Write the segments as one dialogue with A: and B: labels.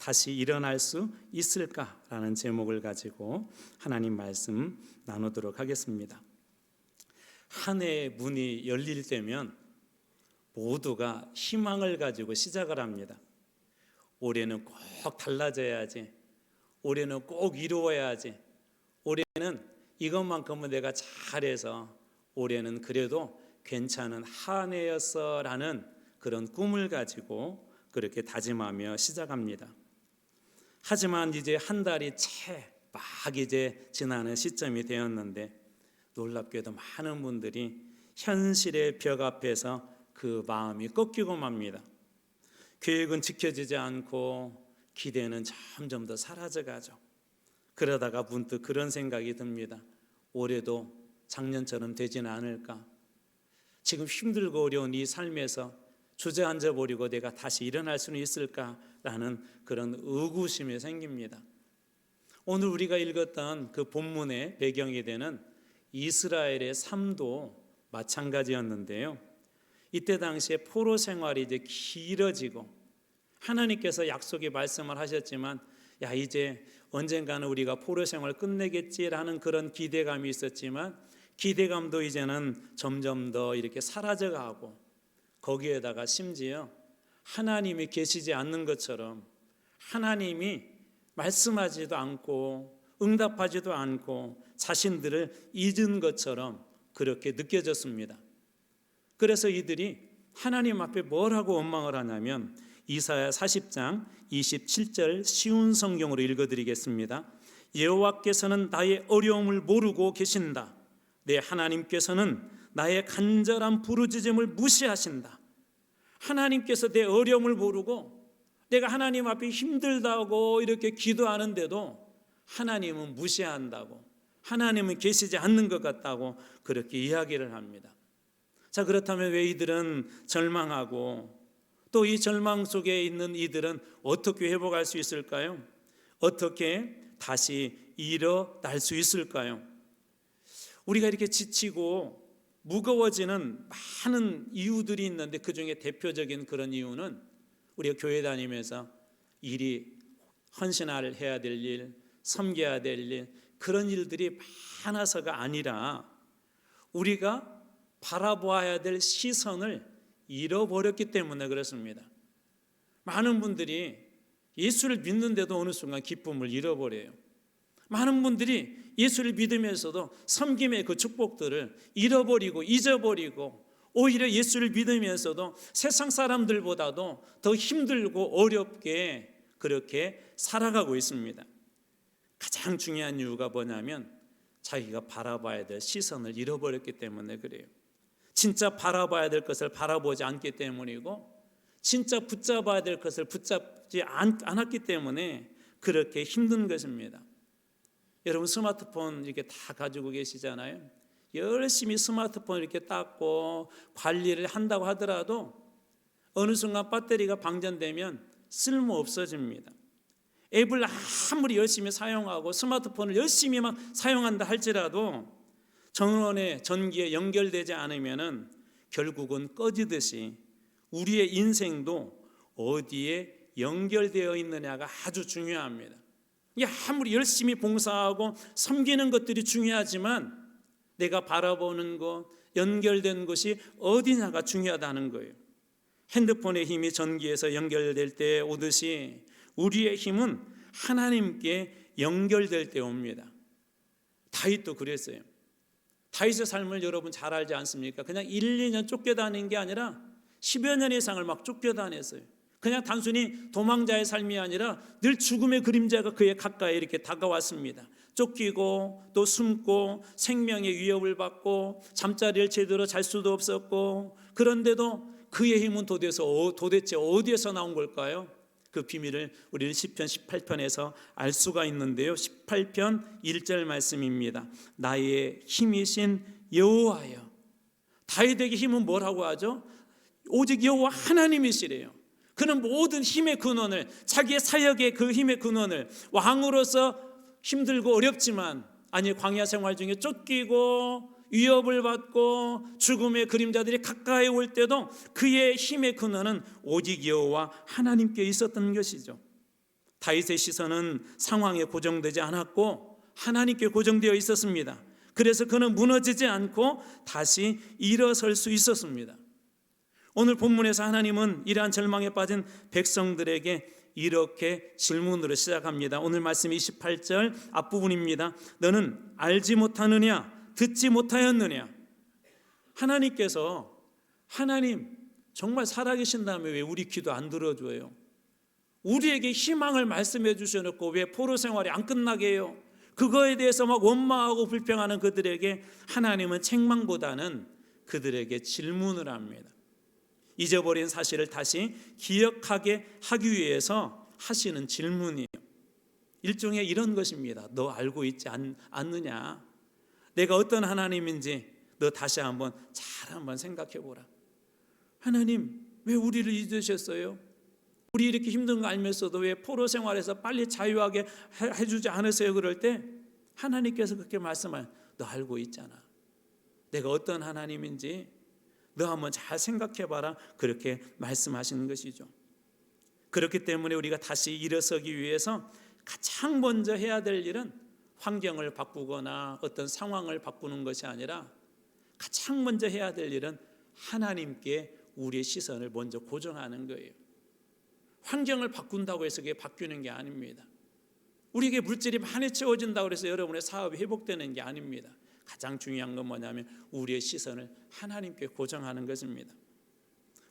A: 다시 일어날 수 있을까라는 제목을 가지고 하나님 말씀 나누도록 하겠습니다. 한 해의 문이 열릴 때면 모두가 희망을 가지고 시작을 합니다. 올해는 꼭 달라져야지, 올해는 꼭 이루어야지, 올해는 이것만큼은 내가 잘해서 올해는 그래도 괜찮은 한 해였어라는 그런 꿈을 가지고 그렇게 다짐하며 시작합니다. 하지만 이제 한 달이 채 막 이제 지나는 시점이 되었는데 놀랍게도 많은 분들이 현실의 벽 앞에서 그 마음이 꺾이고 맙니다. 계획은 지켜지지 않고 기대는 점점 더 사라져가죠. 그러다가 문득 그런 생각이 듭니다. 올해도 작년처럼 되지는 않을까? 지금 힘들고 어려운 이 삶에서 주저앉아 버리고 내가 다시 일어날 수는 있을까라는 그런 의구심이 생깁니다. 오늘 우리가 읽었던 그 본문의 배경이 되는 이스라엘의 삶도 마찬가지였는데요. 이때 당시에 포로 생활이 이제 길어지고 하나님께서 약속의 말씀을 하셨지만 야 이제 언젠가는 우리가 포로 생활을 끝내겠지라는 그런 기대감이 있었지만 기대감도 이제는 점점 더 이렇게 사라져가고 거기에다가 심지어 하나님이 계시지 않는 것처럼 하나님이 말씀하지도 않고 응답하지도 않고 자신들을 잊은 것처럼 그렇게 느껴졌습니다. 그래서 이들이 하나님 앞에 뭘 하고 원망을 하냐면 이사야 40장 27절 쉬운 성경으로 읽어드리겠습니다. 여호와께서는 나의 어려움을 모르고 계신다. 내 하나님께서는 나의 간절한 부르짖음을 무시하신다. 하나님께서 내 어려움을 모르고 내가 하나님 앞에 힘들다고 이렇게 기도하는데도 하나님은 무시한다고, 하나님은 계시지 않는 것 같다고 그렇게 이야기를 합니다. 자, 그렇다면 왜 이들은 절망하고 또 이 절망 속에 있는 이들은 어떻게 회복할 수 있을까요? 어떻게 다시 일어날 수 있을까요? 우리가 이렇게 지치고 무거워지는 많은 이유들이 있는데 그중에 대표적인 그런 이유는 우리가 교회 다니면서 일이 헌신을 해야 될 일, 섬겨야 될 일, 그런 일들이 많아서가 아니라 우리가 바라보아야 될 시선을 잃어버렸기 때문에 그렇습니다. 많은 분들이 예수를 믿는데도 어느 순간 기쁨을 잃어버려요. 많은 분들이 예수를 믿으면서도 섬김의 그 축복들을 잃어버리고 잊어버리고 오히려 예수를 믿으면서도 세상 사람들보다도 더 힘들고 어렵게 그렇게 살아가고 있습니다. 가장 중요한 이유가 뭐냐면 자기가 바라봐야 될 시선을 잃어버렸기 때문에 그래요. 진짜 바라봐야 될 것을 바라보지 않기 때문이고 진짜 붙잡아야 될 것을 붙잡지 않았기 때문에 그렇게 힘든 것입니다. 여러분 스마트폰 이렇게 다 가지고 계시잖아요. 열심히 스마트폰을 이렇게 닦고 관리를 한다고 하더라도 어느 순간 배터리가 방전되면 쓸모 없어집니다. 앱을 아무리 열심히 사용하고 스마트폰을 열심히 막 사용한다 할지라도 전원의 전기에 연결되지 않으면 결국은 꺼지듯이 우리의 인생도 어디에 연결되어 있느냐가 아주 중요합니다. 아무리 열심히 봉사하고 섬기는 것들이 중요하지만 내가 바라보는 것, 연결된 것이 어디냐가 중요하다는 거예요. 핸드폰의 힘이 전기에서 연결될 때 오듯이 우리의 힘은 하나님께 연결될 때 옵니다. 다윗도 그랬어요. 다윗의 삶을 여러분 잘 알지 않습니까? 그냥 1, 2년 쫓겨다닌 게 아니라 10여 년 이상을 막 쫓겨다녔어요. 그냥 단순히 도망자의 삶이 아니라 늘 죽음의 그림자가 그에 가까이 이렇게 다가왔습니다. 쫓기고 또 숨고 생명의 위협을 받고 잠자리를 제대로 잘 수도 없었고 그런데도 그의 힘은 도대체 어디에서 나온 걸까요? 그 비밀을 우리는 시편 18편에서 알 수가 있는데요. 18편 1절 말씀입니다. 나의 힘이신 여호와여. 다윗에게 힘은 뭐라고 하죠? 오직 여호와 하나님이시래요. 그는 모든 힘의 근원을, 자기의 사역의 그 힘의 근원을 왕으로서 힘들고 어렵지만 아니 광야 생활 중에 쫓기고 위협을 받고 죽음의 그림자들이 가까이 올 때도 그의 힘의 근원은 오직 여호와 하나님께 있었던 것이죠. 다윗의 시선은 상황에 고정되지 않았고 하나님께 고정되어 있었습니다. 그래서 그는 무너지지 않고 다시 일어설 수 있었습니다. 오늘 본문에서 하나님은 이러한 절망에 빠진 백성들에게 이렇게 질문으로 시작합니다. 오늘 말씀 28절 앞부분입니다. 너는 알지 못하느냐? 듣지 못하였느냐? 하나님께서 하나님 정말 살아계신다면 왜 우리 기도 안 들어줘요? 우리에게 희망을 말씀해 주셔놓고 왜 포로 생활이 안 끝나게 해요? 그거에 대해서 막 원망하고 불평하는 그들에게 하나님은 책망보다는 그들에게 질문을 합니다. 잊어버린 사실을 다시 기억하게 하기 위해서 하시는 질문이에요. 일종의 이런 것입니다. 너 알고 있지 않느냐? 내가 어떤 하나님인지 너 다시 한번 생각해 보라. 하나님 왜 우리를 잊으셨어요? 우리 이렇게 힘든 거 알면서도 왜 포로 생활에서 빨리 자유하게 해주지 않으세요? 그럴 때 하나님께서 그렇게 말씀하요. 너 알고 있잖아. 내가 어떤 하나님인지 너 한번 잘 생각해 봐라. 그렇게 말씀하시는 것이죠. 그렇기 때문에 우리가 다시 일어서기 위해서 가장 먼저 해야 될 일은 환경을 바꾸거나 어떤 상황을 바꾸는 것이 아니라 가장 먼저 해야 될 일은 하나님께 우리의 시선을 먼저 고정하는 거예요. 환경을 바꾼다고 해서 그게 바뀌는 게 아닙니다. 우리에게 물질이 많이 채워진다고 해서 여러분의 사업이 회복되는 게 아닙니다. 가장 중요한 건 뭐냐면 우리의 시선을 하나님께 고정하는 것입니다.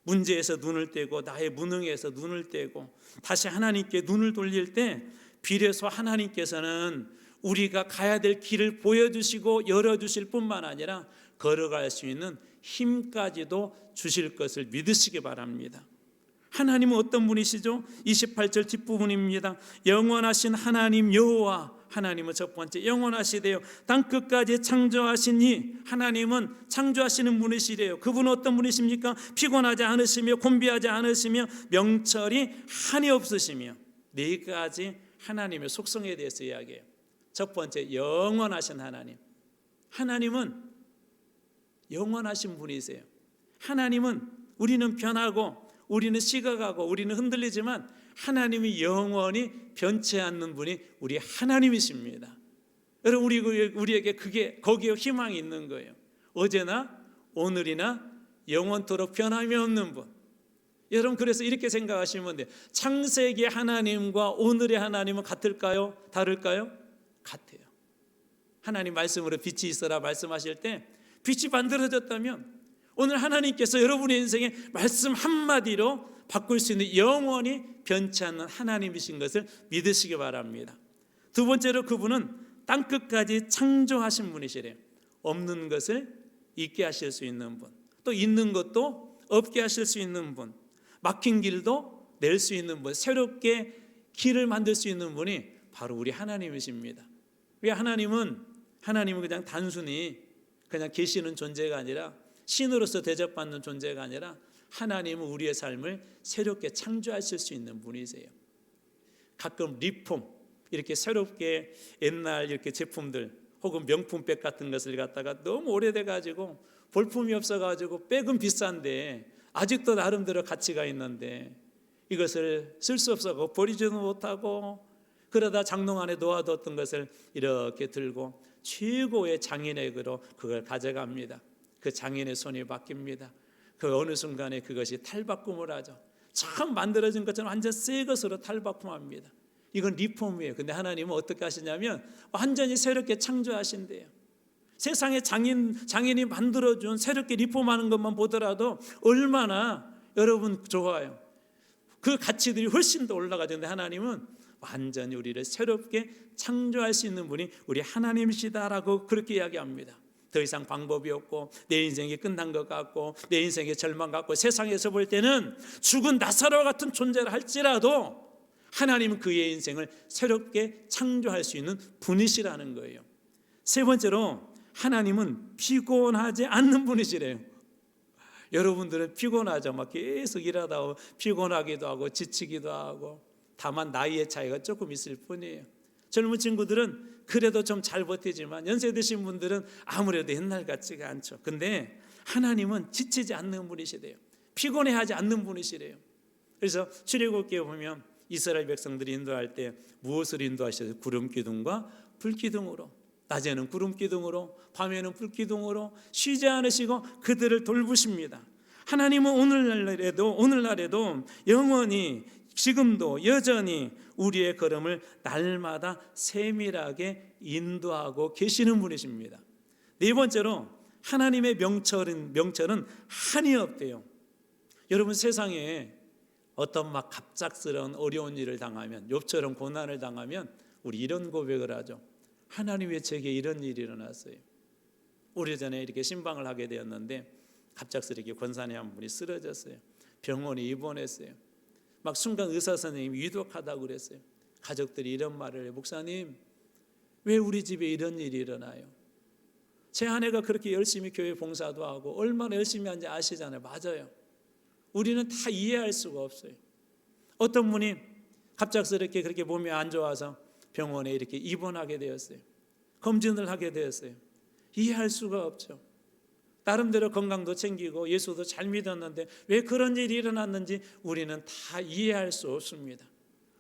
A: 문제에서 눈을 떼고 나의 무능에서 눈을 떼고 다시 하나님께 눈을 돌릴 때 비로소 하나님께서는 우리가 가야 될 길을 보여주시고 열어주실 뿐만 아니라 걸어갈 수 있는 힘까지도 주실 것을 믿으시기 바랍니다. 하나님은 어떤 분이시죠? 28절 뒷부분입니다. 영원하신 하나님 여호와, 하나님은 첫 번째 영원하시대요. 땅끝까지 창조하신 이 하나님은 창조하시는 분이시래요. 그분은 어떤 분이십니까? 피곤하지 않으시며 곤비하지 않으시며 명철이 한이 없으시며 네 가지 하나님의 속성에 대해서 이야기해요. 첫 번째 영원하신 하나님. 하나님은 영원하신 분이세요. 하나님은 우리는 변하고 우리는 식어가고 우리는 흔들리지만 하나님이 영원히 변치 않는 분이 우리 하나님이십니다. 여러분 우리에게 거기에 희망이 있는 거예요. 어제나 오늘이나 영원토록 변함이 없는 분. 여러분 그래서 이렇게 생각하시면 돼요. 창세기 하나님과 오늘의 하나님은 같을까요? 다를까요? 같아요. 하나님 말씀으로 빛이 있어라 말씀하실 때 빛이 만들어졌다면 오늘 하나님께서 여러분의 인생에 말씀 한마디로 바꿀 수 있는 영원히 변치 않는 하나님이신 것을 믿으시기 바랍니다. 두 번째로 그분은 땅끝까지 창조하신 분이시래요. 없는 것을 있게 하실 수 있는 분, 또 있는 것도 없게 하실 수 있는 분, 막힌 길도 낼 수 있는 분, 새롭게 길을 만들 수 있는 분이 바로 우리 하나님이십니다. 왜 하나님은 그냥 단순히 그냥 계시는 존재가 아니라 신으로서 대접받는 존재가 아니라 하나님은 우리의 삶을 새롭게 창조하실 수 있는 분이세요. 가끔 리폼 이렇게 새롭게 옛날 이렇게 제품들 혹은 명품백 같은 것을 갖다가 너무 오래돼 가지고 볼품이 없어 가지고 백은 비싼데 아직도 나름대로 가치가 있는데 이것을 쓸 수 없어서 버리지도 못하고 그러다 장롱 안에 놓아뒀던 것을 이렇게 들고 최고의 장인액으로 그걸 가져갑니다. 그 장인의 손이 바뀝니다. 그 어느 순간에 그것이 탈바꿈을 하죠. 처음 만들어진 것처럼 완전 새 것으로 탈바꿈합니다. 이건 리폼이에요. 근데 하나님은 어떻게 하시냐면 완전히 새롭게 창조하신대요. 세상에 장인이 만들어준 새롭게 리폼하는 것만 보더라도 얼마나 여러분 좋아요. 그 가치들이 훨씬 더 올라가는데 하나님은 완전히 우리를 새롭게 창조할 수 있는 분이 우리 하나님이시다라고 그렇게 이야기합니다. 더 이상 방법이 없고 내 인생이 끝난 것 같고 내 인생의 절망 같고 세상에서 볼 때는 죽은 나사로와 같은 존재를 할지라도 하나님은 그의 인생을 새롭게 창조할 수 있는 분이시라는 거예요. 세 번째로 하나님은 피곤하지 않는 분이시래요. 여러분들은 피곤하죠. 막 계속 일하다 피곤하기도 하고 지치기도 하고 다만 나이의 차이가 조금 있을 뿐이에요. 젊은 친구들은 그래도 좀 잘 버티지만 연세 드신 분들은 아무래도 옛날 같지가 않죠. 근데 하나님은 지치지 않는 분이시래요. 피곤해하지 않는 분이시래요. 그래서 출애굽기에 보면 이스라엘 백성들이 인도할 때 무엇을 인도하셔요? 구름 기둥과 불 기둥으로. 낮에는 구름 기둥으로, 밤에는 불 기둥으로 쉬지 않으시고 그들을 돌보십니다. 하나님은 오늘날에도 영원히 지금도 여전히 우리의 걸음을 날마다 세밀하게 인도하고 계시는 분이십니다. 네 번째로 하나님의 명철은 한이 없대요. 여러분, 세상에 어떤 막 갑작스러운 어려운 일을 당하면, 욥처럼 고난을 당하면 우리 이런 고백을 하죠. 하나님, 왜 제게 이런 일이 일어났어요? 오래전에 이렇게 신방을 하게 되었는데 갑작스럽게 권사님 한 분이 쓰러졌어요. 병원에 입원했어요. 막 순간 의사 선생님이 위독하다고 그랬어요. 가족들이 이런 말을 해요. 목사님, 왜 우리 집에 이런 일이 일어나요? 제 아내가 그렇게 열심히 교회 봉사도 하고 얼마나 열심히 하는지 아시잖아요. 맞아요. 우리는 다 이해할 수가 없어요. 어떤 분이 갑작스럽게 그렇게 몸이 안 좋아서 병원에 이렇게 입원하게 되었어요. 검진을 하게 되었어요. 이해할 수가 없죠. 나름대로 건강도 챙기고 예수도 잘 믿었는데 왜 그런 일이 일어났는지 우리는 다 이해할 수 없습니다.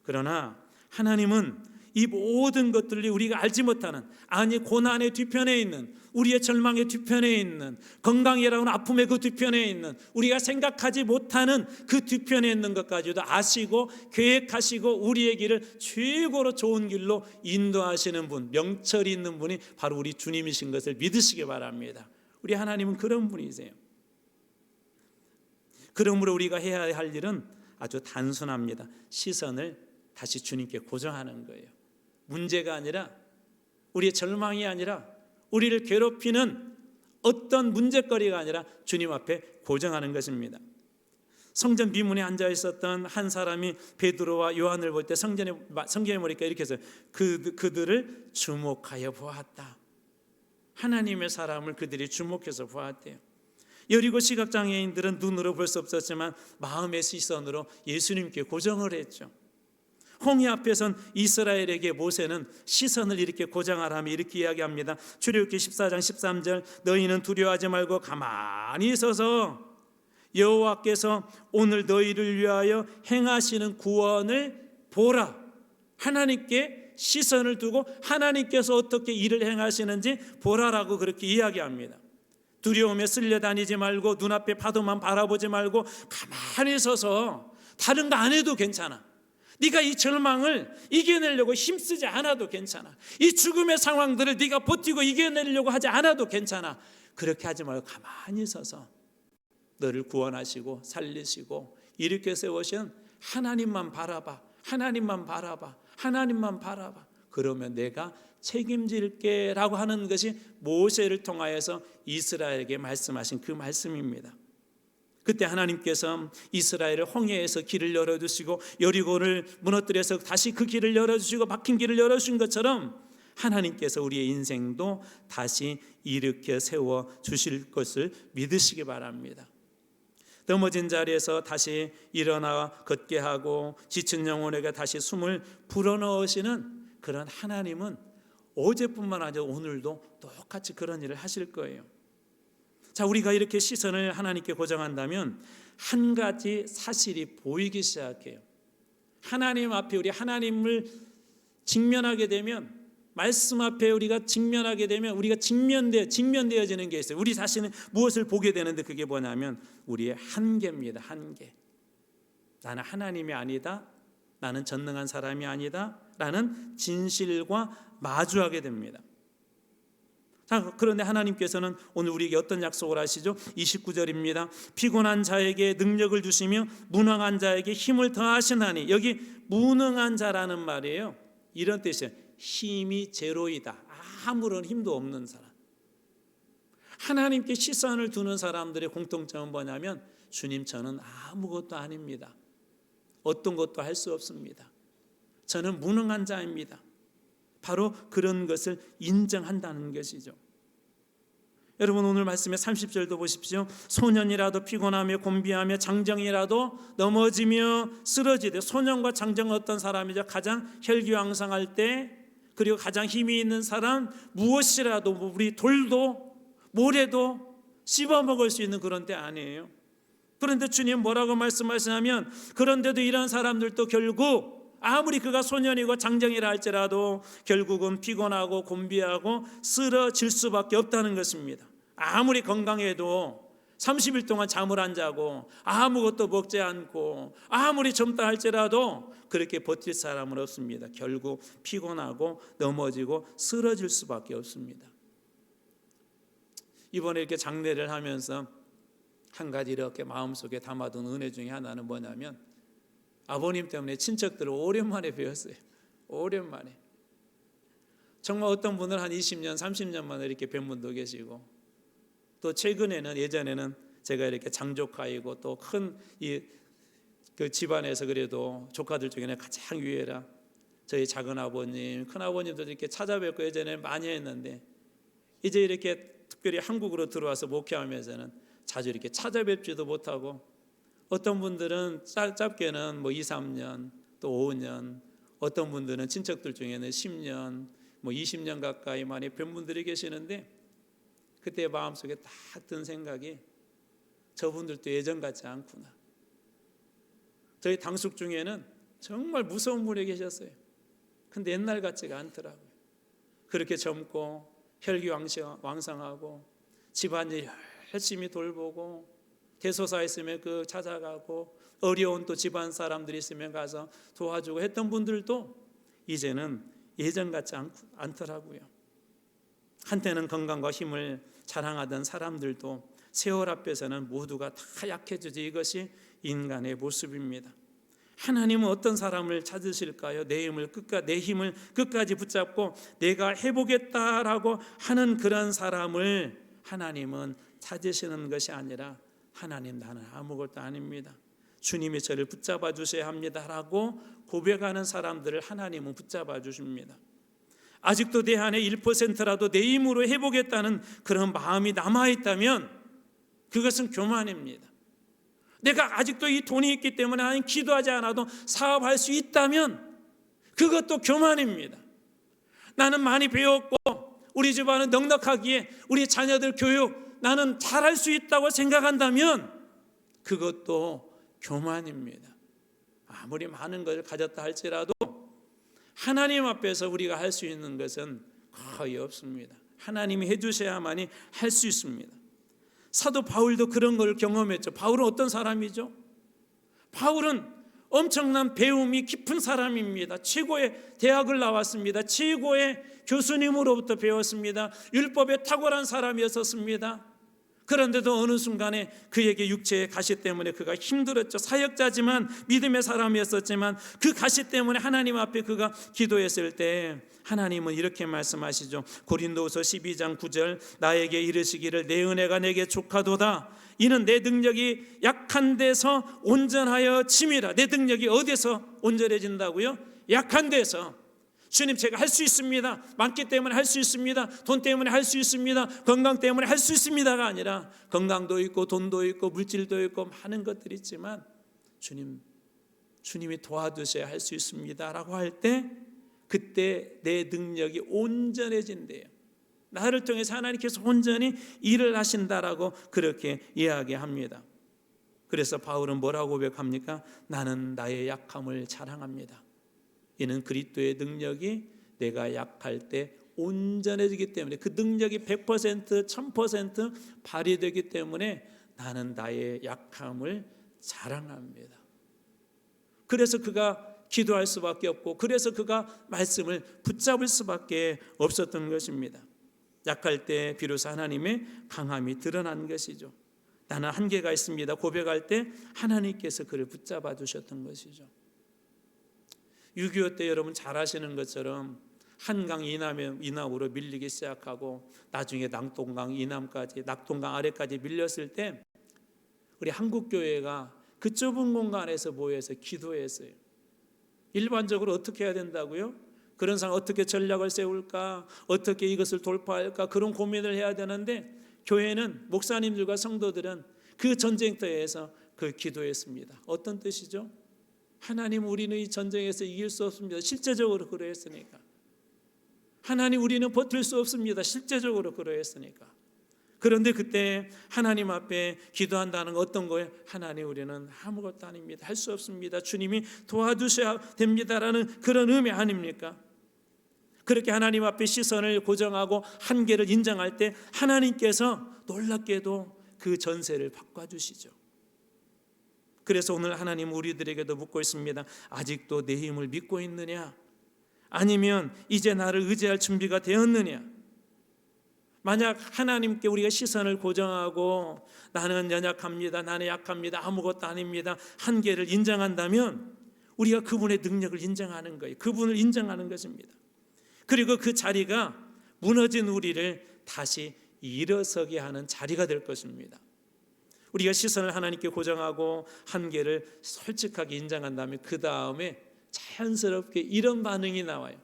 A: 그러나 하나님은 이 모든 것들이 우리가 알지 못하는, 아니 고난의 뒤편에 있는, 우리의 절망의 뒤편에 있는, 건강이라는 아픔의 그 뒤편에 있는, 우리가 생각하지 못하는 그 뒤편에 있는 것까지도 아시고 계획하시고 우리의 길을 최고로 좋은 길로 인도하시는 분, 명철이 있는 분이 바로 우리 주님이신 것을 믿으시기 바랍니다. 우리 하나님은 그런 분이세요. 그러므로 우리가 해야 할 일은 아주 단순합니다. 시선을 다시 주님께 고정하는 거예요. 문제가 아니라, 우리의 절망이 아니라, 우리를 괴롭히는 어떤 문제거리가 아니라 주님 앞에 고정하는 것입니다. 성전 비문에 앉아 있었던 한 사람이 베드로와 요한을 볼 때 성경에 보니까 이렇게 해서 그들을 주목하여 보았다. 하나님의 사람을 그들이 주목해서 보았대요. 여리고 시각장애인들은 눈으로 볼 수 없었지만 마음의 시선으로 예수님께 고정을 했죠. 홍해 앞에선 이스라엘에게 모세는 시선을 이렇게 고정하라며 이렇게 이야기합니다. 출애굽기 14장 13절, 너희는 두려워하지 말고 가만히 서서 여호와께서 오늘 너희를 위하여 행하시는 구원을 보라. 하나님께 시선을 두고 하나님께서 어떻게 일을 행하시는지 보라라고 그렇게 이야기합니다. 두려움에 쓸려다니지 말고 눈앞에 파도만 바라보지 말고 가만히 서서 다른 거 안 해도 괜찮아. 네가 이 절망을 이겨내려고 힘쓰지 않아도 괜찮아. 이 죽음의 상황들을 네가 버티고 이겨내려고 하지 않아도 괜찮아. 그렇게 하지 말고 가만히 서서 너를 구원하시고 살리시고 이렇게 세우신 하나님만 바라봐. 하나님만 바라봐. 하나님만 바라봐. 그러면 내가 책임질게 라고 하는 것이 모세를 통하여서 이스라엘에게 말씀하신 그 말씀입니다. 그때 하나님께서 이스라엘을 홍해에서 길을 열어주시고 여리고를 무너뜨려서 다시 그 길을 열어주시고 막힌 길을 열어주신 것처럼 하나님께서 우리의 인생도 다시 일으켜 세워주실 것을 믿으시기 바랍니다. 넘어진 자리에서 다시 일어나 걷게 하고 지친 영혼에게 다시 숨을 불어넣으시는 그런 하나님은 어제뿐만 아니라 오늘도 똑같이 그런 일을 하실 거예요. 자, 우리가 이렇게 시선을 하나님께 고정한다면 한 가지 사실이 보이기 시작해요. 하나님 앞에 우리 하나님을 직면하게 되면, 말씀 앞에 우리가 직면하게 되면 우리가 직면되어지는 게 있어요. 우리 자신은 무엇을 보게 되는데 그게 뭐냐면 우리의 한계입니다. 한계. 나는 하나님이 아니다. 나는 전능한 사람이 아니다. 라는 진실과 마주하게 됩니다. 자, 그런데 하나님께서는 오늘 우리에게 어떤 약속을 하시죠? 29절입니다. 피곤한 자에게 능력을 주시며 무능한 자에게 힘을 더하시나니. 여기 무능한 자라는 말이에요. 이런 뜻이에요. 힘이 제로이다. 아무런 힘도 없는 사람. 하나님께 시선을 두는 사람들의 공통점은 뭐냐면 주님, 저는 아무것도 아닙니다. 어떤 것도 할 수 없습니다. 저는 무능한 자입니다. 바로 그런 것을 인정한다는 것이죠. 여러분, 오늘 말씀의 30절도 보십시오. 소년이라도 피곤하며 곤비하며 장정이라도 넘어지며 쓰러지되. 소년과 장정은 어떤 사람이죠? 가장 혈기왕성할 때, 그리고 가장 힘이 있는 사람, 무엇이라도 우리 돌도 모래도 씹어먹을 수 있는 그런 때 아니에요. 그런데 주님 뭐라고 말씀하시냐면 그런데도 이런 사람들도 결국 아무리 그가 소년이고 장정이라 할지라도 결국은 피곤하고 곤비하고 쓰러질 수밖에 없다는 것입니다. 아무리 건강해도 30일 동안 잠을 안 자고 아무것도 먹지 않고 아무리 젊다 할지라도 그렇게 버틸 사람은 없습니다. 결국 피곤하고 넘어지고 쓰러질 수밖에 없습니다. 이번에 이렇게 장례를 하면서 한 가지 이렇게 마음속에 담아둔 은혜 중에 하나는 뭐냐면, 아버님 때문에 친척들을 오랜만에 뵈었어요. 오랜만에. 정말 어떤 분은 한 20년, 30년 만에 이렇게 뵌 분도 계시고, 또 최근에는, 예전에는 제가 이렇게 장조카이고 또 큰 그 집안에서 그래도 조카들 중에는 가장 위에라 저희 작은 아버님, 큰 아버님도 이렇게 찾아뵙고 예전에 많이 했는데, 이제 이렇게 특별히 한국으로 들어와서 목회하면서는 자주 이렇게 찾아뵙지도 못하고, 어떤 분들은 짧게는 뭐 2, 3년, 또 5년, 어떤 분들은 친척들 중에는 10년, 뭐 20년 가까이 만에 뵌 분들이 계시는데, 그때 마음속에 딱 든 생각이, 저분들도 예전 같지 않구나. 저희 당숙 중에는 정말 무서운 분이 계셨어요. 근데 옛날 같지가 않더라고요. 그렇게 젊고 혈기왕성하고 집안일 열심히 돌보고, 대소사 있으면 그 찾아가고, 어려운 또 집안 사람들이 있으면 가서 도와주고 했던 분들도 이제는 예전 같지 않더라고요. 한때는 건강과 힘을 자랑하던 사람들도 세월 앞에서는 모두가 다 약해지지. 이것이 인간의 모습입니다. 하나님은 어떤 사람을 찾으실까요? 내 힘을 끝까지 붙잡고 내가 해보겠다라고 하는 그런 사람을 하나님은 찾으시는 것이 아니라, 하나님, 나는 아무것도 아닙니다, 주님이 저를 붙잡아 주셔야 합니다라고 고백하는 사람들을 하나님은 붙잡아 주십니다. 아직도 내 안에 1%라도 내 힘으로 해보겠다는 그런 마음이 남아있다면 그것은 교만입니다. 내가 아직도 이 돈이 있기 때문에 나는 기도하지 않아도 사업할 수 있다면 그것도 교만입니다. 나는 많이 배웠고 우리 집안은 넉넉하기에 우리 자녀들 교육 나는 잘할 수 있다고 생각한다면 그것도 교만입니다. 아무리 많은 것을 가졌다 할지라도 하나님 앞에서 우리가 할 수 있는 것은 거의 없습니다. 하나님이 해주셔야만이 할 수 있습니다. 사도 바울도 그런 걸 경험했죠. 바울은 어떤 사람이죠? 바울은 엄청난 배움이 깊은 사람입니다. 최고의 대학을 나왔습니다. 최고의 교수님으로부터 배웠습니다. 율법에 탁월한 사람이었습니다. 그런데도 어느 순간에 그에게 육체의 가시 때문에 그가 힘들었죠. 사역자지만 믿음의 사람이었지만 그 가시 때문에 하나님 앞에 그가 기도했을 때 하나님은 이렇게 말씀하시죠. 고린도후서 12장 9절, 나에게 이르시기를 내 은혜가 내게 족하도다. 이는 내 능력이 약한 데서 온전하여 짐이라. 내 능력이 어디서 온전해진다고요? 약한 데서. 주님, 제가 할 수 있습니다. 많기 때문에 할 수 있습니다. 돈 때문에 할 수 있습니다. 건강 때문에 할 수 있습니다가 아니라, 건강도 있고 돈도 있고 물질도 있고 많은 것들이 있지만 주님이 도와주셔야 할 수 있습니다라고 할 때, 그때 내 능력이 온전해진대요. 나를 통해서 하나님께서 온전히 일을 하신다라고 그렇게 이야기합니다. 그래서 바울은 뭐라고 고백합니까? 나는 나의 약함을 자랑합니다. 이는 그리스도의 능력이 내가 약할 때 온전해지기 때문에, 그 능력이 100%, 1000% 발휘되기 때문에 나는 나의 약함을 자랑합니다. 그래서 그가 기도할 수밖에 없고, 그래서 그가 말씀을 붙잡을 수밖에 없었던 것입니다. 약할 때 비로소 하나님의 강함이 드러난 것이죠. 나는 한계가 있습니다 고백할 때 하나님께서 그를 붙잡아 주셨던 것이죠. 6.25 때 여러분 잘 아시는 것처럼 한강 이남으로 밀리기 시작하고 나중에 낙동강 이남까지, 낙동강 아래까지 밀렸을 때 우리 한국교회가 그 좁은 공간에서 모여서 기도했어요. 일반적으로 어떻게 해야 된다고요? 그런 상황 어떻게 전략을 세울까? 어떻게 이것을 돌파할까? 그런 고민을 해야 되는데, 교회는, 목사님들과 성도들은 그 전쟁터에서 그 기도했습니다. 어떤 뜻이죠? 하나님, 우리는 이 전쟁에서 이길 수 없습니다. 실제적으로 그러했으니까. 하나님, 우리는 버틸 수 없습니다. 실제적으로 그러했으니까. 그런데 그때 하나님 앞에 기도한다는 건 어떤 거예요? 하나님, 우리는 아무것도 아닙니다. 할 수 없습니다. 주님이 도와주셔야 됩니다라는 그런 의미 아닙니까? 그렇게 하나님 앞에 시선을 고정하고 한계를 인정할 때 하나님께서 놀랍게도 그 전세를 바꿔주시죠. 그래서 오늘 하나님 우리들에게도 묻고 있습니다. 아직도 내 힘을 믿고 있느냐? 아니면 이제 나를 의지할 준비가 되었느냐? 만약 하나님께 우리가 시선을 고정하고 나는 연약합니다, 나는 약합니다, 아무것도 아닙니다, 한계를 인정한다면 우리가 그분의 능력을 인정하는 거예요. 그분을 인정하는 것입니다. 그리고 그 자리가 무너진 우리를 다시 일어서게 하는 자리가 될 것입니다. 우리가 시선을 하나님께 고정하고 한계를 솔직하게 인정한다면 그 다음에 자연스럽게 이런 반응이 나와요.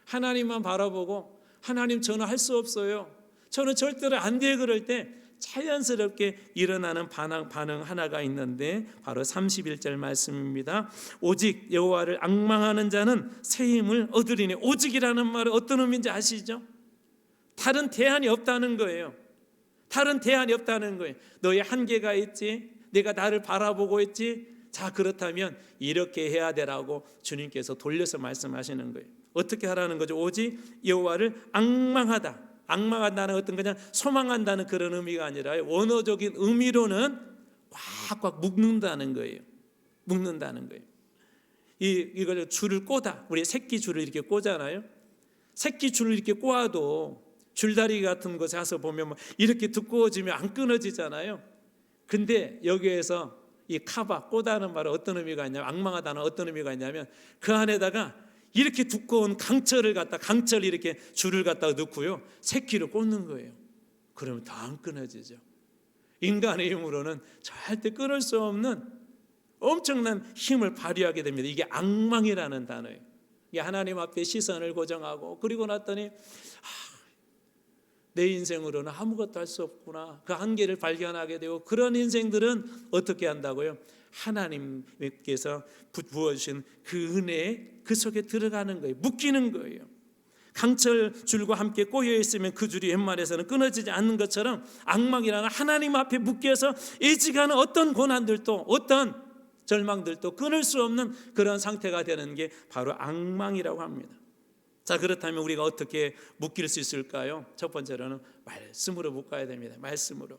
A: 하나님만 바라보고 하나님, 저는 할 수 없어요, 저는 절대로 안 돼, 그럴 때 자연스럽게 일어나는 반응 하나가 있는데 바로 31절 말씀입니다. 오직 여호와를 앙망하는 자는 새 힘을 얻으리니. 오직이라는 말은 어떤 의미인지 아시죠? 다른 대안이 없다는 거예요. 다른 대안이 없다는 거예요. 너의 한계가 있지, 내가 나를 바라보고 있지, 자 그렇다면 이렇게 해야 되라고 주님께서 돌려서 말씀하시는 거예요. 어떻게 하라는 거죠? 오직 여호와를 앙망하다. 앙망한다는 어떤 그냥 소망한다는 그런 의미가 아니라 원어적인 의미로는 꽉꽉 묶는다는 거예요. 묶는다는 거예요. 이걸 줄을 꽂아. 우리 새끼 줄을 이렇게 꽂잖아요. 새끼 줄을 이렇게 꽂아도 줄다리 같은 곳에 가서 보면 이렇게 두꺼워지면 안 끊어지잖아요. 근데 여기에서 이 카바, 꽂아는 말은 어떤 의미가 있냐면, 앙망하다는 어떤 의미가 있냐면 그 안에다가 이렇게 두꺼운 강철 이렇게 줄을 갖다가 넣고요, 새끼를 꽂는 거예요. 그러면 더 안 끊어지죠. 인간의 힘으로는 절대 끊을 수 없는 엄청난 힘을 발휘하게 됩니다. 이게 앙망이라는 단어예요. 이게 하나님 앞에 시선을 고정하고 그리고 났더니 내 인생으로는 아무것도 할 수 없구나, 그 한계를 발견하게 되고, 그런 인생들은 어떻게 한다고요? 하나님께서 부어주신 그 은혜에 그 속에 들어가는 거예요. 묶이는 거예요. 강철 줄과 함께 꼬여 있으면 그 줄이 웬만해서는 끊어지지 않는 것처럼 앙망이라는 하나님 앞에 묶여서 애지간한 어떤 고난들도 어떤 절망들도 끊을 수 없는 그런 상태가 되는 게 바로 앙망이라고 합니다. 자, 그렇다면 우리가 어떻게 묶일 수 있을까요? 첫 번째로는 말씀으로 묶어야 됩니다. 말씀으로.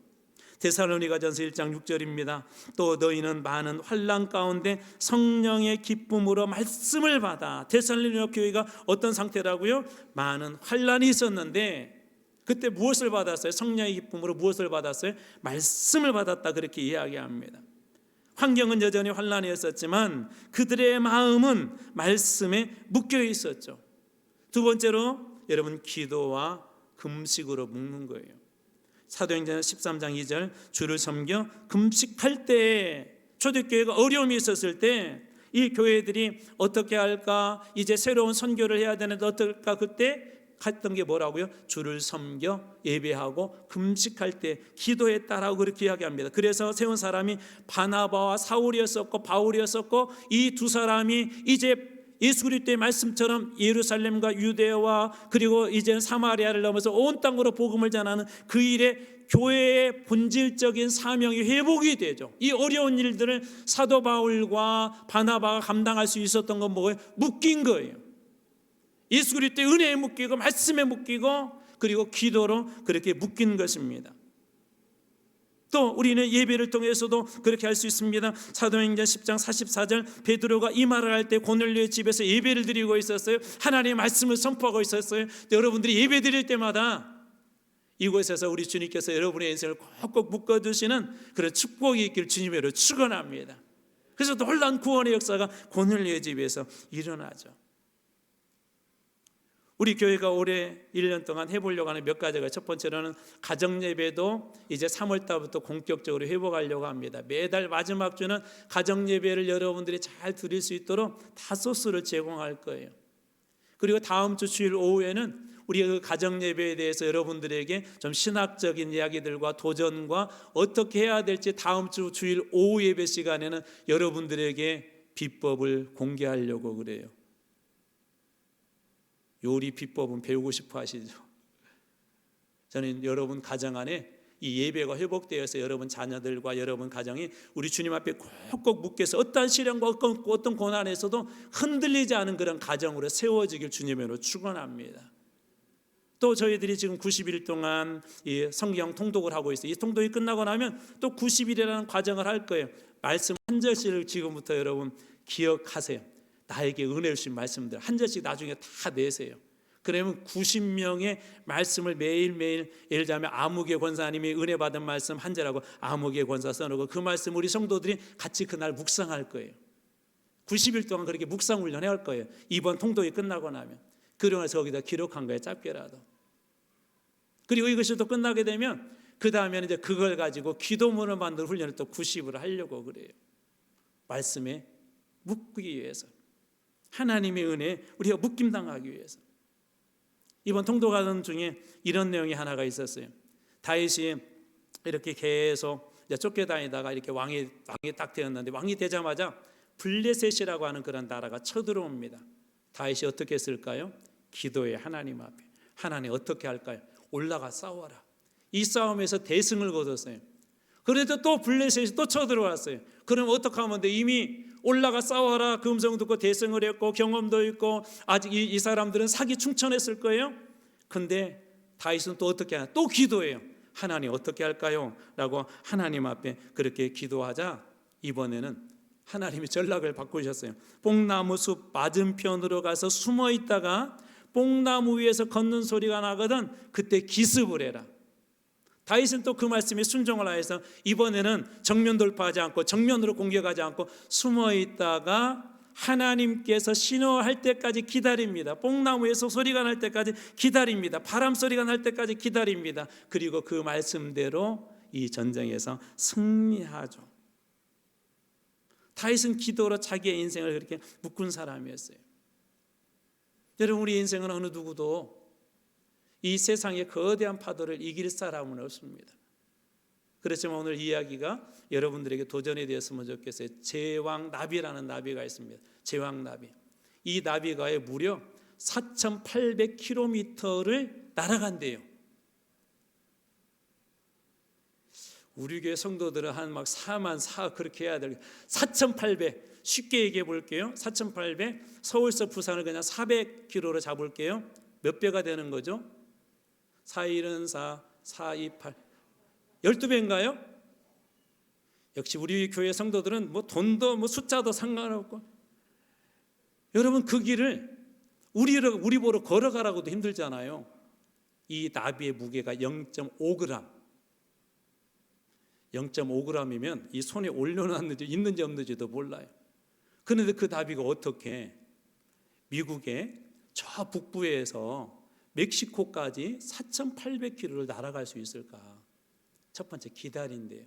A: 데살로니가전서 1장 6절입니다. 또 너희는 많은 환난 가운데 성령의 기쁨으로 말씀을 받아. 데살로니가 교회가 어떤 상태라고요? 많은 환난이 있었는데 그때 무엇을 받았어요? 성령의 기쁨으로 무엇을 받았어요? 말씀을 받았다, 그렇게 이야기합니다. 환경은 여전히 환난이었었지만 그들의 마음은 말씀에 묶여 있었죠. 두 번째로 여러분, 기도와 금식으로 묶는 거예요. 사도행전 13장 2절, 주를 섬겨 금식할 때, 초대교회가 어려움이 있었을 때 이 교회들이 어떻게 할까, 이제 새로운 선교를 해야 되는데 어떨까, 그때 했던 게 뭐라고요? 주를 섬겨 예배하고 금식할 때 기도했다라고 그렇게 이야기합니다. 그래서 세운 사람이 바나바와 사울이었었고 바울이었었고, 이 두 사람이 이제 예수 그리스도의 말씀처럼 예루살렘과 유대와 그리고 이제 사마리아를 넘어서 온 땅으로 복음을 전하는 그 일에 교회의 본질적인 사명이 회복이 되죠. 이 어려운 일들을 사도 바울과 바나바가 감당할 수 있었던 건 뭐예요? 묶인 거예요. 예수 그리스도의 은혜에 묶이고 말씀에 묶이고 그리고 기도로 그렇게 묶인 것입니다. 또 우리는 예배를 통해서도 그렇게 할 수 있습니다. 사도행전 10장 44절, 베드로가 이 말을 할 때 고넬료의 집에서 예배를 드리고 있었어요. 하나님의 말씀을 선포하고 있었어요. 여러분들이 예배 드릴 때마다 이곳에서 우리 주님께서 여러분의 인생을 꼭꼭 묶어두시는 그런 축복이 있기를 주님으로 축원합니다. 그래서 놀라운 구원의 역사가 고넬료의 집에서 일어나죠. 우리 교회가 올해 1년 동안 해보려고 하는 몇 가지가, 첫 번째로는 가정예배도 이제 3월 달부터 본격적으로 회복하려고 합니다. 매달 마지막 주는 가정예배를 여러분들이 잘 드릴 수 있도록 다소스를 제공할 거예요. 그리고 다음 주 주일 오후에는 우리가 그 가정예배에 대해서 여러분들에게 좀 신학적인 이야기들과 도전과 어떻게 해야 될지 다음 주 주일 오후 예배 시간에는 여러분들에게 비법을 공개하려고 그래요. 요리 비법은 배우고 싶어 하시죠? 저는 여러분 가정 안에 이 예배가 회복되어서 여러분 자녀들과 여러분 가정이 우리 주님 앞에 꼭꼭 묶여서 어떠한 시련과 어떤 고난에서도 흔들리지 않은 그런 가정으로 세워지길 주님으로 축원합니다. 또 저희들이 지금 90일 동안 이 성경 통독을 하고 있어요. 이 통독이 끝나고 나면 또 90일이라는 과정을 할 거예요. 말씀 한 절씩을 지금부터 여러분 기억하세요. 나에게 은혜 주신 말씀들 한 절씩 나중에 다 내세요. 그러면 90명의 말씀을 매일매일, 예를 들면 아무개 권사님이 은혜 받은 말씀 한 절하고 아무개 권사 써놓고 그 말씀 우리 성도들이 같이 그날 묵상할 거예요. 90일 동안 그렇게 묵상 훈련해 할 거예요. 이번 통독이 끝나고 나면 그러면서 거기다 기록한 거예요. 짧게라도. 그리고 이것이 또 끝나게 되면 그 다음에는 이제 그걸 가지고 기도문을 만들 훈련을 또 90을 하려고 그래요. 말씀에 묶기 위해서, 하나님의 은혜에 우리가 묶임당하기 위해서. 이번 통독하던 중에 이런 내용이 하나가 있었어요. 다윗이 이렇게 계속 쫓겨다니다가 이렇게 왕이 딱 되었는데, 왕이 되자마자 블레셋이라고 하는 그런 나라가 쳐들어옵니다. 다윗이 어떻게 했을까요? 기도에 하나님 앞에, 하나님 어떻게 할까요? 올라가 싸워라. 이 싸움에서 대승을 거뒀어요. 그래도 또 블레셋이 또 쳐들어왔어요. 그럼 어떻게 하면 돼? 이미 올라가 싸워라 그 음성 듣고 대승을 했고 경험도 있고 아직 이 사람들은 사기 충천했을 거예요. 근데 다윗은 또 어떻게 하나? 또 기도해요. 하나님 어떻게 할까요? 라고 하나님 앞에 그렇게 기도하자 이번에는 하나님이 전략을 바꾸셨어요. 뽕나무 숲 맞은편으로 가서 숨어 있다가 뽕나무 위에서 걷는 소리가 나거든 그때 기습을 해라. 다윗은 또 그 말씀에 순종을 하여서 이번에는 정면 돌파하지 않고 정면으로 공격하지 않고 숨어 있다가 하나님께서 신호할 때까지 기다립니다. 뽕나무에서 소리가 날 때까지 기다립니다. 바람 소리가 날 때까지 기다립니다. 그리고 그 말씀대로 이 전쟁에서 승리하죠. 다윗은 기도로 자기의 인생을 그렇게 묶은 사람이었어요. 여러분, 우리 인생은 어느 누구도 이 세상의 거대한 파도를 이길 사람은 없습니다. 그렇지만 오늘 이야기가 여러분들에게 도전이 되었으면 좋겠어요. 제왕나비라는 나비가 있습니다. 제왕나비. 이 나비가 무려 4,800km를 날아간대요. 우리 교회 성도들은 한 막 4만 4 그렇게 해야 될 4,800 쉽게 얘기해 볼게요. 4,800 서울서 부산을 그냥 400km로 잡을게요. 몇 배가 되는 거죠? 4일은 4, 4, 2, 8 12배인가요? 역시 우리 교회 성도들은 뭐 돈도 뭐 숫자도 상관없고 여러분 그 길을 우리 보러 걸어가라고도 힘들잖아요. 이 나비의 무게가 0.5g 0.5g이면 이 손에 올려놨는지 있는지 없는지도 몰라요. 그런데 그 나비가 어떻게 미국의 저 북부에서 멕시코까지 4,800km를 날아갈 수 있을까? 첫 번째 기다린대요.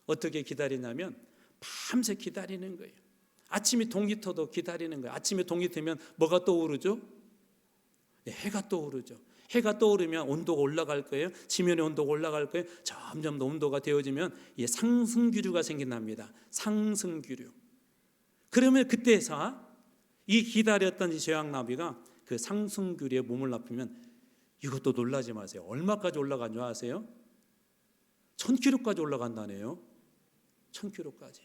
A: 어떻게 기다리냐면 밤새 기다리는 거예요. 아침에 동이 터도 기다리는 거예요. 아침에 동이 트면 뭐가 떠오르죠? 네, 해가 떠오르죠. 해가 떠오르면 온도가 올라갈 거예요. 지면의 온도가 올라갈 거예요. 점점 더 온도가 되어지면 상승기류가 생긴답니다. 상승기류. 그러면 그때서 이 기다렸던 이 제왕나비가 그 상승기류에 몸을 납히면 이것도 놀라지 마세요. 얼마까지 올라간 줄 아세요? 1,000km까지 올라간다네요. 1,000km까지.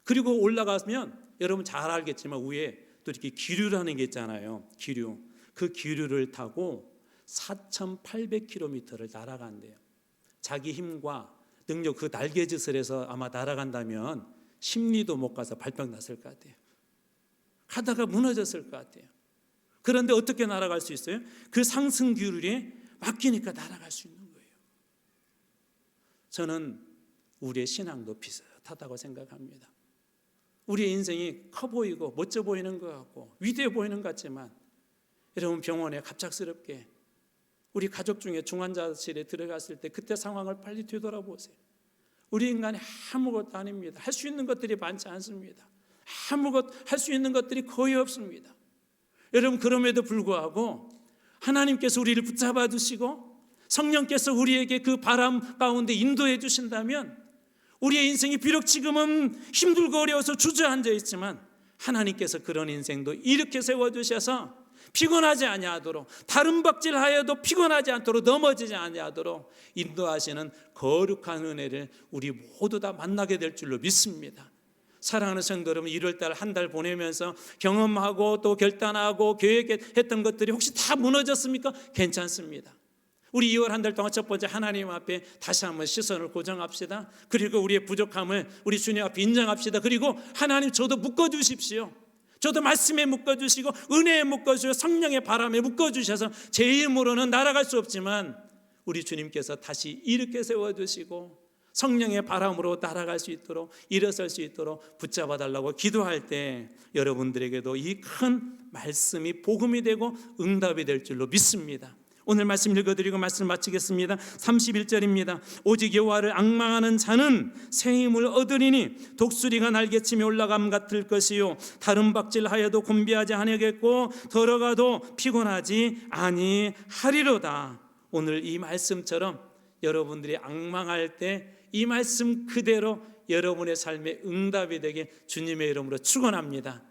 A: 그리고 올라가면 여러분 잘 알겠지만 위에 또 이렇게 기류라는 게 있잖아요. 기류. 그 기류를 타고 4,800km를 날아간대요. 자기 힘과 능력 그 날개짓을 해서 아마 날아간다면 심리도 못 가서 발병 났을 것 같아요. 하다가 무너졌을 것 같아요. 그런데 어떻게 날아갈 수 있어요? 그 상승 기류에 맡기니까 날아갈 수 있는 거예요. 저는 우리의 신앙도 비슷하다고 생각합니다. 우리의 인생이 커 보이고 멋져 보이는 것 같고 위대해 보이는 것 같지만 여러분 병원에 갑작스럽게 우리 가족 중에 중환자실에 들어갔을 때 그때 상황을 빨리 되돌아보세요. 우리 인간이 아무것도 아닙니다. 할 수 있는 것들이 많지 않습니다. 할 수 있는 것들이 거의 없습니다. 여러분 그럼에도 불구하고 하나님께서 우리를 붙잡아 두시고 성령께서 우리에게 그 바람 가운데 인도해 주신다면 우리의 인생이 비록 지금은 힘들고 어려워서 주저앉아 있지만 하나님께서 그런 인생도 이렇게 세워주셔서 피곤하지 아니하도록, 다른 박질하여도 피곤하지 않도록, 넘어지지 아니하도록 인도하시는 거룩한 은혜를 우리 모두 다 만나게 될 줄로 믿습니다. 사랑하는 성도 여러분, 1월달 한 달 보내면서 경험하고 또 결단하고 계획했던 것들이 혹시 다 무너졌습니까? 괜찮습니다. 우리 2월 한 달 동안 첫 번째 하나님 앞에 다시 한번 시선을 고정합시다. 그리고 우리의 부족함을 우리 주님 앞에 인정합시다. 그리고 하나님, 저도 묶어주십시오. 저도 말씀에 묶어주시고 은혜에 묶어주시고 성령의 바람에 묶어주셔서 제 힘으로는 날아갈 수 없지만 우리 주님께서 다시 일으켜 세워주시고 성령의 바람으로 날아갈 수 있도록, 일어설 수 있도록 붙잡아 달라고 기도할 때 여러분들에게도 이 큰 말씀이 복음이 되고 응답이 될 줄로 믿습니다. 오늘 말씀 읽어드리고 말씀 마치겠습니다. 31절입니다. 오직 여호와를 앙망하는 자는 새 힘을 얻으리니 독수리가 날개치며 올라감 같을 것이요 다른 박질하여도 곤비하지 아니하겠고 걸어가도 피곤하지 아니하리로다. 오늘 이 말씀처럼 여러분들이 앙망할 때 이 말씀 그대로 여러분의 삶에 응답이 되게 주님의 이름으로 축원합니다.